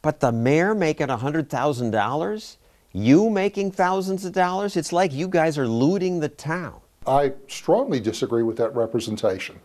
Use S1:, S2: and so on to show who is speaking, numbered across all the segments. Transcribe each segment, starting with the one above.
S1: But the mayor making $100,000, you making thousands of dollars, it's like you guys are looting the town.
S2: I strongly disagree with that representation.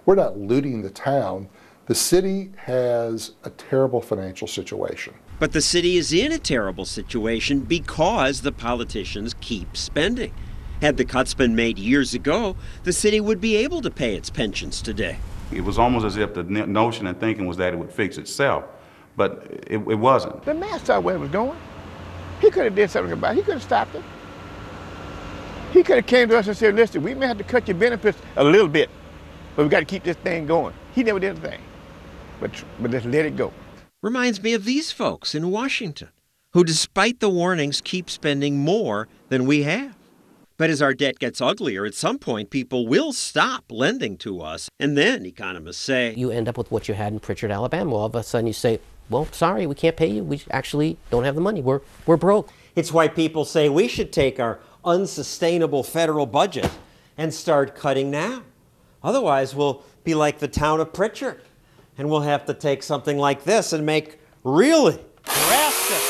S2: We're not looting the town. The city has a terrible financial situation.
S1: But the city is in a terrible situation because the politicians keep spending. Had the cuts been made years ago, the city would be able to pay its pensions today.
S3: It was almost as if the notion and thinking was that it would fix itself, but it wasn't.
S4: The man saw where it was going. He could have did something about it. He could have stopped it. He could have came to us and said, listen, we may have to cut your benefits a little bit, but we got to keep this thing going. He never did a thing, but just let it go.
S1: Reminds me of these folks in Washington, who despite the warnings keep spending more than we have. But as our debt gets uglier, at some point people will stop lending to us. And then, economists say,
S5: you end up with what you had in Pritchard, Alabama. All of a sudden you say, well, sorry, we can't pay you. We actually don't have the money. We're broke.
S1: It's why people say we should take our unsustainable federal budget and start cutting now. Otherwise, we'll be like the town of Pritchard, and we'll have to take something like this and make really drastic,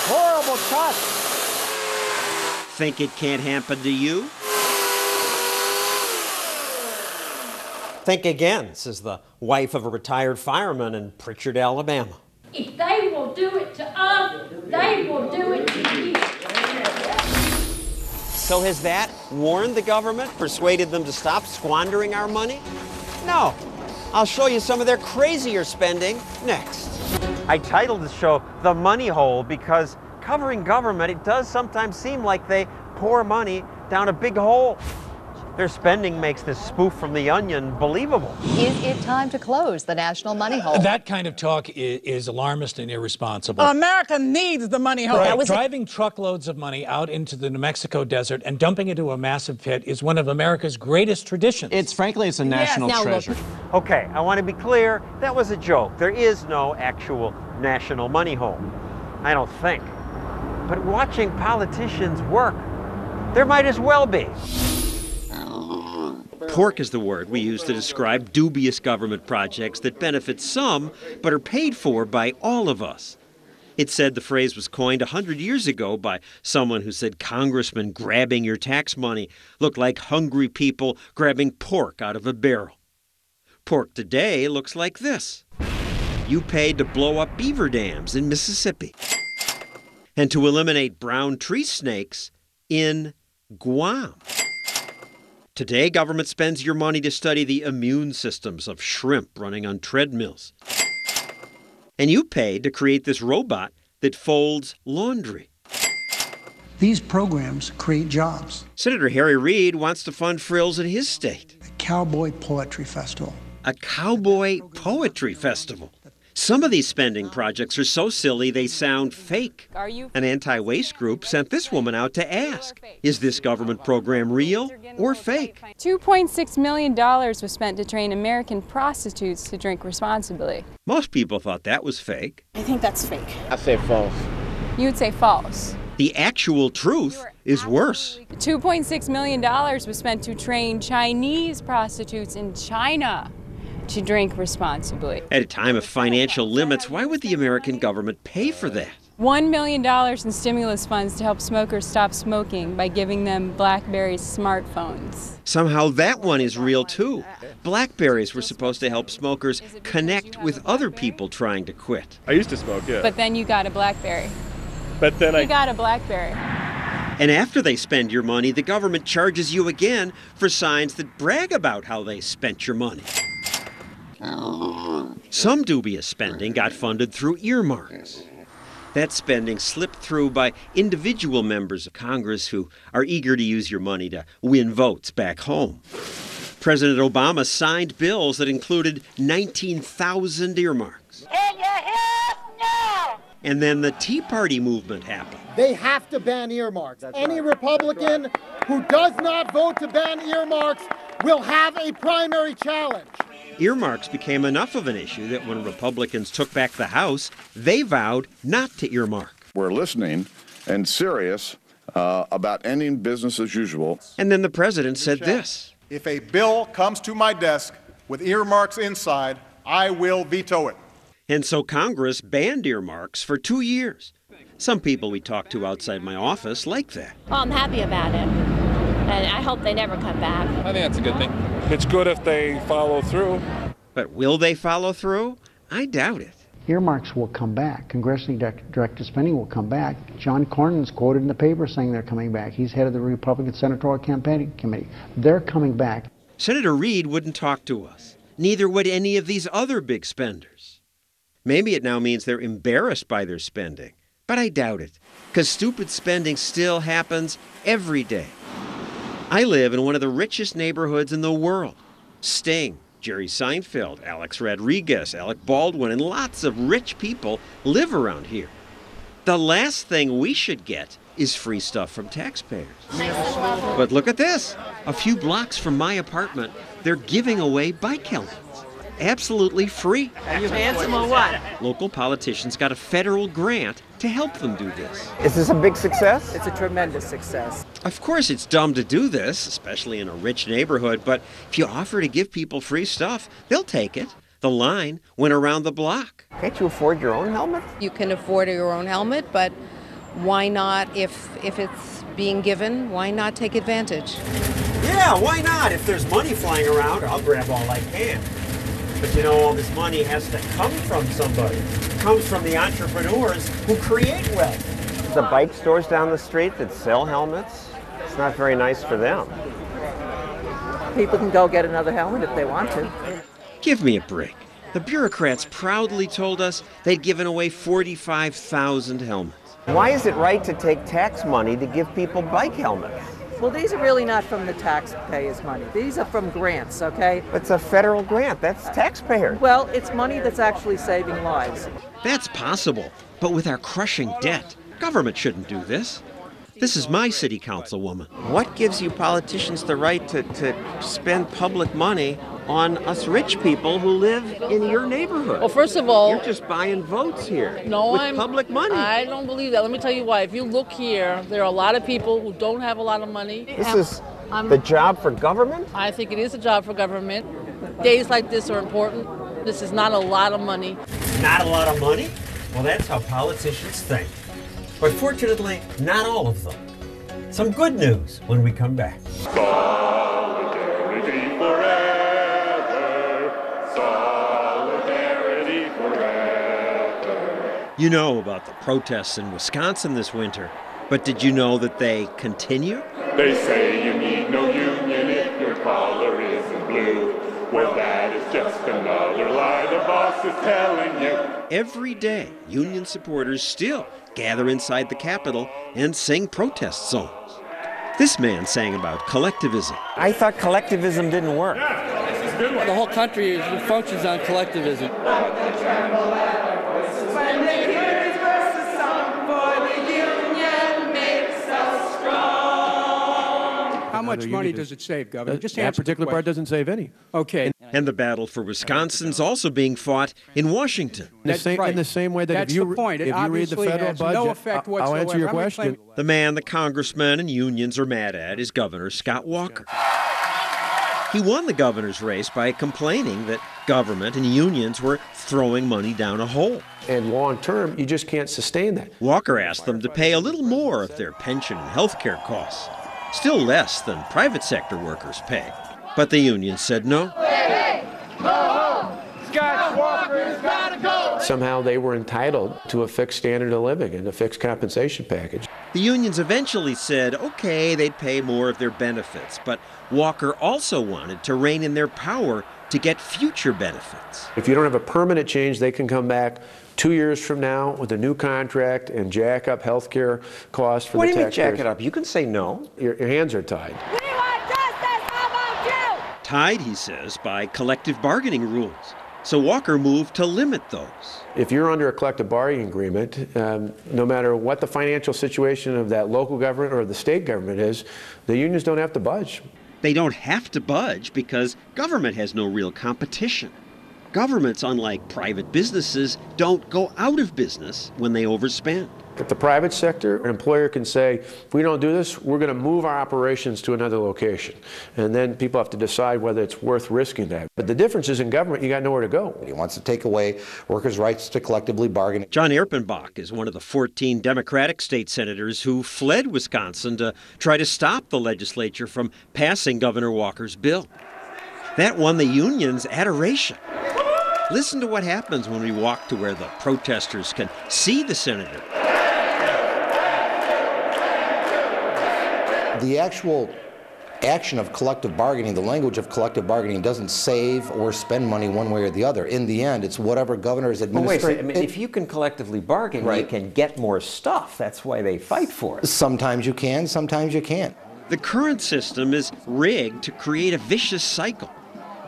S1: horrible cuts. Think it can't happen to you? Think again, says the wife of a retired fireman in Pritchard, Alabama.
S6: If they will do it to us, they will do it to you.
S1: So has that warned the government, persuaded them to stop squandering our money? No. I'll show you some of their crazier spending next. I titled the show The Money Hole because covering government, it does sometimes seem like they pour money down a big hole. Their spending makes this spoof from The Onion believable.
S7: Is it time to close the national money hole?
S8: That kind of talk is alarmist and irresponsible.
S9: America needs the money hole.
S8: Right. Driving truckloads of money out into the New Mexico desert and dumping it into a massive pit is one of America's greatest traditions.
S10: Frankly, it's a national treasure.
S1: Okay, I want to be clear. That was a joke. There is no actual national money hole. I don't think. But watching politicians work, there might as well be. Pork is the word we use to describe dubious government projects that benefit some, but are paid for by all of us. It's said the phrase was coined 100 years ago by someone who said congressmen grabbing your tax money look like hungry people grabbing pork out of a barrel. Pork today looks like this. You paid to blow up beaver dams in Mississippi and to eliminate brown tree snakes in Guam. Today, government spends your money to study the immune systems of shrimp running on treadmills. And you paid to create this robot that folds laundry.
S11: These programs create jobs.
S1: Senator Harry Reid wants to fund frills in his state.
S11: A cowboy poetry festival.
S1: A cowboy poetry festival. Some of these spending projects are so silly they sound fake. An anti-waste group sent this woman out to ask, is this government program real or fake?
S12: $2.6 million was spent to train American prostitutes to drink responsibly.
S1: Most people thought that was fake.
S9: I think that's fake.
S10: I say false.
S12: You would say false.
S1: The actual truth is worse.
S12: $2.6 million was spent to train Chinese prostitutes in China to drink responsibly.
S1: At a time of financial limits, why would the American government pay for that?
S12: $1 million in stimulus funds to help smokers stop smoking by giving them BlackBerry smartphones.
S1: Somehow that one is real too. BlackBerries were supposed to help smokers connect with other people trying to quit.
S13: I used to smoke, yeah.
S12: But then you got a BlackBerry.
S13: But then
S12: You got a BlackBerry.
S1: And after they spend your money, the government charges you again for signs that brag about how they spent your money. Some dubious spending got funded through earmarks. That spending slipped through by individual members of Congress who are eager to use your money to win votes back home. President Obama signed bills that included 19,000 earmarks.
S6: Can you hear us now?
S1: And then the Tea Party movement happened.
S14: They have to ban earmarks. Any Republican who does not vote to ban earmarks will have a primary challenge.
S1: Earmarks became enough of an issue that when Republicans took back the House, they vowed not to earmark.
S15: We're listening and serious about ending business as usual.
S1: And then the president said this.
S16: If a bill comes to my desk with earmarks inside, I will veto it.
S1: And so Congress banned earmarks for 2 years. Some people we talked to outside my office like that.
S16: Well, I'm happy about it, and I hope they never come back.
S13: I think that's a good thing. It's good if they follow through.
S1: But will they follow through? I doubt it.
S11: Earmarks will come back. Congressionally directed spending will come back. John Cornyn's quoted in the paper saying they're coming back. He's head of the Republican Senatorial Campaign Committee. They're coming back.
S1: Senator Reid wouldn't talk to us. Neither would any of these other big spenders. Maybe it now means they're embarrassed by their spending. But I doubt it, because stupid spending still happens every day. I live in one of the richest neighborhoods in the world. Sting, Jerry Seinfeld, Alex Rodriguez, Alec Baldwin, and lots of rich people live around here. The last thing we should get is free stuff from taxpayers. But look at this. A few blocks from my apartment, they're giving away bike helmets. Absolutely free.
S17: Are you handsome or what?
S1: Local politicians got a federal grant to help them do this.
S17: Is this a big success? It's a tremendous success.
S1: Of course it's dumb to do this, especially in a rich neighborhood, but if you offer to give people free stuff, they'll take it. The line went around the block.
S17: Can't you afford your own helmet?
S18: You can afford your own helmet, but why not, if it's being given, why not take advantage?
S1: Yeah, why not? If there's money flying around, I'll grab all I can. But you know, all this money has to come from somebody. It comes from the entrepreneurs who create wealth.
S17: The bike stores down the street that sell helmets, it's not very nice for them. People can go get another helmet if they want to.
S1: Give me a break. The bureaucrats proudly told us they'd given away 45,000 helmets.
S17: Why is it right to take tax money to give people bike helmets?
S19: Well, these are really not from the taxpayers' money. These are from grants, okay?
S17: It's a federal grant. That's taxpayers.
S19: Well, it's money that's actually saving lives.
S1: That's possible, but with our crushing debt, government shouldn't do this. This is my city councilwoman.
S17: What gives you politicians the right to spend public money on us rich people who live in your neighborhood?
S20: Well, first of all,
S17: you're just buying votes here.
S20: No,
S17: with public money.
S20: I don't believe that. Let me tell you why. If you look here, there are a lot of people who don't have a lot of money.
S17: This is the job for government?
S20: I think it is a job for government. Days like this are important. This is not a lot of money.
S1: Not a lot of money? Well, that's how politicians think. But fortunately, not all of them. Some good news when we come back.
S21: Solidarity forever. Solidarity forever.
S1: You know about the protests in Wisconsin this winter, but did you know that they continue?
S21: They say you need no union if your collar isn't blue. Well, that is just another lie the boss is telling you.
S1: Every day, union supporters still gather inside the Capitol and sing protest songs. This man sang about collectivism.
S17: I thought collectivism didn't work.
S20: The whole country functions on collectivism.
S22: How much money does it save, Governor? Just
S23: that particular part doesn't save any.
S22: Okay.
S1: And the battle for Wisconsin's also being fought in Washington.
S23: In the same way that
S22: That's
S23: if you
S22: the point. It
S23: read the
S22: obviously
S23: federal
S22: has
S23: budget,
S22: no effect
S23: I'll
S22: whatsoever.
S23: answer your question.
S1: The man the congressmen and unions are mad at is Governor Scott Walker. He won the governor's race by complaining that government and unions were throwing money down a hole.
S23: And long term, you just can't sustain that.
S1: Walker asked them to pay a little more of their pension and health care costs, still less than private sector workers pay. But the union said no.
S21: Scott Walker has got to go.
S23: Somehow they were entitled to a fixed standard of living and a fixed compensation package.
S1: The unions eventually said, okay, they'd pay more of their benefits, but Walker also wanted to rein in their power to get future benefits.
S23: If you don't have a permanent change, they can come back 2 years from now with a new contract and jack up health care costs for the taxpayers.
S17: What do you mean jack it up? You can say no.
S23: Your hands are tied.
S16: We want justice. How about you?
S1: Tied, he says, by collective bargaining rules. So Walker moved to limit those.
S23: If you're under a collective bargaining agreement, no matter what the financial situation of that local government or the state government is, the unions don't have to budge.
S1: They don't have to budge because government has no real competition. Governments, unlike private businesses, don't go out of business when they overspend.
S23: At the private sector, an employer can say, if we don't do this, we're going to move our operations to another location. And then people have to decide whether it's worth risking that. But the difference is in government, you got nowhere to go.
S2: He wants to take away workers' rights to collectively bargain.
S1: John Erpenbach is one of the 14 Democratic state senators who fled Wisconsin to try to stop the legislature from passing Governor Walker's bill. That won the union's adoration. Listen to what happens when we walk to where the protesters can see the senator.
S2: The actual action of collective bargaining, the language of collective bargaining, doesn't save or spend money one way or the other. In the end, it's whatever governor is administrating.
S3: Wait, if you can collectively bargain, right, you can get more stuff. That's why they fight for it.
S2: Sometimes you can, sometimes you can't.
S1: The current system is rigged to create a vicious cycle.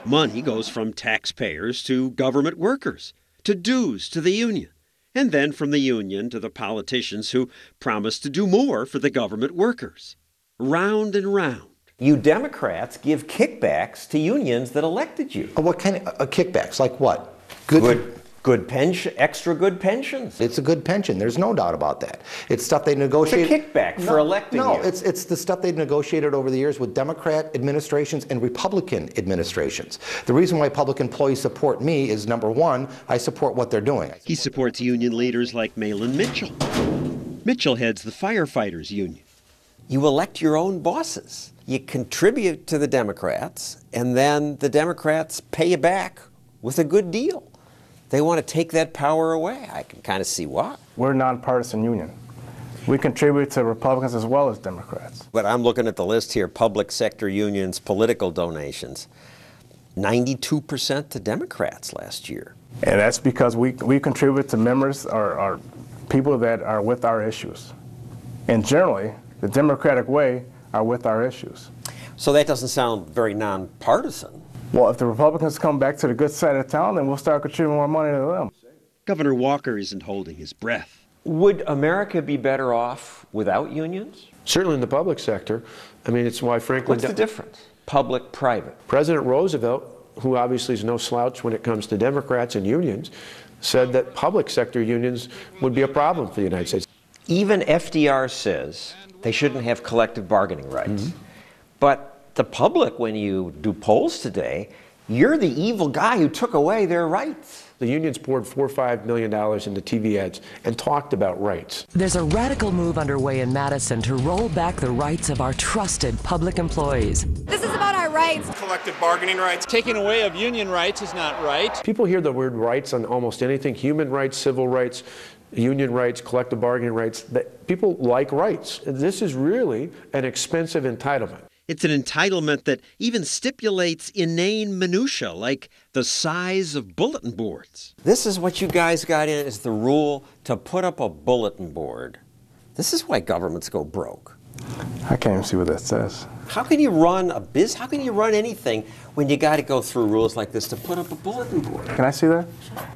S1: Money goes from taxpayers to government workers, to dues to the union, and then from the union to the politicians who promise to do more for the government workers. Round and round.
S3: You Democrats give kickbacks to unions that elected you.
S2: What kind of kickbacks? Like what?
S3: Good pension, extra good pensions.
S2: It's a good pension. There's no doubt about that. It's stuff they negotiated.
S3: It's a kickback for electing you.
S2: No, it's the stuff they've negotiated over the years with Democrat administrations and Republican administrations. The reason why public employees support me is, number one, I support what they're doing.
S1: He supports union leaders like Malin Mitchell. Mitchell heads the firefighters union.
S3: You elect your own bosses. You contribute to the Democrats, and then the Democrats pay you back with a good deal. They want to take that power away. I can kind of see why.
S22: We're a nonpartisan union. We contribute to Republicans as well as Democrats.
S3: But I'm looking at the list here, public sector unions, political donations. 92% to Democrats last year.
S22: And that's because we contribute to members or people that are with our issues. And generally, the Democratic way are with our issues.
S3: So that doesn't sound very nonpartisan.
S22: Well, if the Republicans come back to the good side of town, then we'll start contributing more money to them.
S1: Governor Walker isn't holding his breath.
S3: Would America be better off without unions?
S23: Certainly in the public sector. I mean, it's why Franklin...
S3: What's the difference? Public-private.
S23: President Roosevelt, who obviously is no slouch when it comes to Democrats and unions, said that public sector unions would be a problem for the United States.
S3: Even FDR says they shouldn't have collective bargaining rights. But the public, when you do polls today, you're the evil guy who took away their rights.
S23: The unions poured $4 or $5 million into TV ads and talked about rights.
S4: There's a radical move underway in Madison to roll back the rights of our trusted public employees.
S24: This is about our rights.
S25: Collective bargaining rights. Taking away of union rights is not right.
S23: People hear the word rights on almost anything, human rights, civil rights, union rights, collective bargaining rights. People like rights. This is really an expensive entitlement.
S1: It's an entitlement that even stipulates inane minutia, like the size of bulletin boards.
S3: This is what you guys got in, is the rule to put up a bulletin board. This is why governments go broke.
S22: I can't even see what that says.
S3: How can you run a business? How can you run anything when you got to go through rules like this to put up a bulletin board?
S22: Can I see that?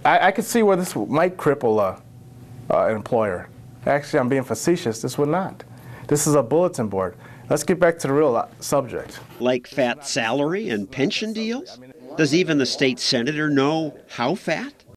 S22: I could see where this might cripple an employer. Actually, I'm being facetious. This would not. This is a bulletin board. Let's get back to the real subject.
S1: Like fat salary and pension deals? Does even the state senator know how fat?